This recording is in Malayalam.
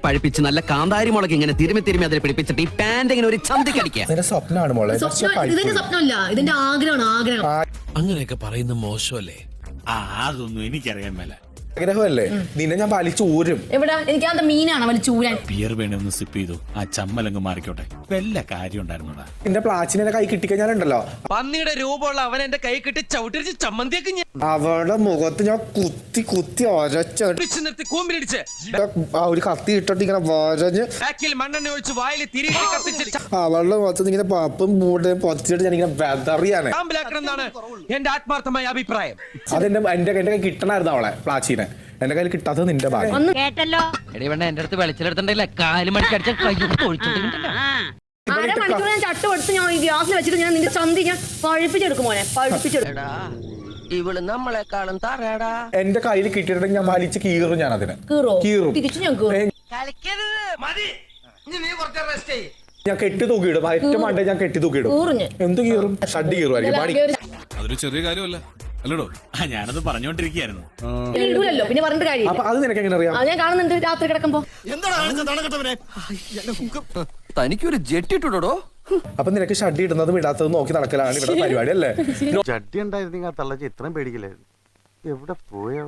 പഴിപ്പിച്ച് നല്ല കാന്താരി മുളക് ഇങ്ങനെ തിരുമി തിരുമി അതിൽ പിടിപ്പിച്ചിട്ട് ഈ പാന്റ് ഇങ്ങനെ ഒരു ചന്തിക്കടിക്കുക. സ്വപ്നമാണ് മോളെ. ഇതിന്റെ സ്വപ്നമല്ല, ഇതിന്റെ ആഗ്രഹമാണ്. ആഗ്രഹം അങ്ങനെയൊക്കെ പറയുന്ന മോശമല്ലേ? അതൊന്നും എനിക്കറിയാൻ മേല. ആഗ്രഹമല്ലേ? നിന്നെ ഞാൻ വലിച്ചു ഊരും. എവിടെ? എനിക്ക് അത് മീനാണ് വലിച്ചൂരാൻ. ബിയർ വേണേ ഒന്ന് സിപ്പ് ചെയ്തു. ആ ചമ്മലങ്ങ് മാറിക്കോട്ടെ. വല്ല കാര്യം ഉണ്ടായിരുന്നോടാ. എന്റെ പ്ലാച്ചിനെ കൈ കിട്ടിക്കഴിഞ്ഞാലുണ്ടല്ലോ, പന്നിയുടെ രൂപമുള്ള അവൻ എന്റെ കൈ കിട്ടി ചവിട്ടിരിച്ച് ചമ്മന്തിയൊക്കെ അവളുടെ മുഖത്ത് ഞാൻ കുത്തി കുത്തി ഒരച്ച് നിർത്തി കൂമ്പിലിടിച്ച് ഒരു കത്തി ഇട്ടിട്ട് ഇങ്ങനെ വരഞ്ഞ് ബാക്കിൽ മണ്ണെണ്ണ ഒഴിച്ച് വായിൽ തിരികെ കത്തിച്ച് അവളുടെ മുഖത്ത് ഇങ്ങനെ പപ്പും മൂടയും പൊത്തിച്ചിട്ട് ഞാൻ ഇങ്ങനെ വെതറിയാണ്. എന്നാണ് എന്റെ ആത്മാർത്ഥമായ അഭിപ്രായം. അതെന്റെ എന്റെ കൈ കിട്ടണായിരുന്നു അവളെ പ്ലാച്ചീനെ. എന്റെ കയ്യിൽ കിട്ടാത്തത് നിന്റെ ഭാഗ്യം. കേട്ടല്ലോ എടി വേണ്ട എന്റെ അടുത്ത് വെളിച്ചെടുത്തിട്ടില്ല. 4 മണിക്ക് അടിച്ച അരമണിക്കൂർ ഞാൻ ചട്ട കൊടുത്ത് ഞാൻ ഗ്യാസിൽ വെച്ചിട്ട് ഞാൻ നിന്റെ ചന്തി ഞാൻ പഴുപ്പിച്ചെടുക്കും മോനെ. പഴുപ്പിച്ചെടുക്കും. ഇവള് നമ്മളെക്കാളും തറയടാ. എന്റെ കയ്യിൽ കിട്ടിയിട്ടുണ്ടെങ്കിൽ ഞാൻ വലിച്ച് കീറും. ഞാൻ അതിനെ കീറും. തിരിച്ചു ഞാൻ കീറും. ഞാൻ കെട്ടി തൂക്കിയിടും. ഏറ്റവും മണ്ടേ ഞാൻ കെട്ടി തൂക്കിയിടും. എന്ത് കീറും? ഷഡ് കീറുമായിരിക്കും. അതൊരു ചെറിയ കാര്യമല്ല അല്ലടോ. ഞാനത് പറഞ്ഞോണ്ടിരിക്കുകയായിരുന്നു. ഇടൂലല്ലോ, പിന്നെ പറഞ്ഞിട്ട് കാര്യം. അപ്പൊ അത് നിനക്ക് എങ്ങനെ അറിയാം? ഞാൻ കാണുന്നുണ്ട് രാത്രി കിടക്കുമ്പോ. തനിക്കൊരു ജെറ്റ് ഇട്ടുടോ. അപ്പൊ നിനക്ക് ഷഡ് ഇടുന്നത് വിടാത്തത് നോക്കി നടക്കലാണ് ഇവിടെ പരിപാടി അല്ലേ? ചട്ടി ഉണ്ടായിരുന്നെങ്കിൽ ആ തള്ളച്ച് ഇത്രയും പേടിക്കില്ലായിരുന്നു. എവിടെ പോയാ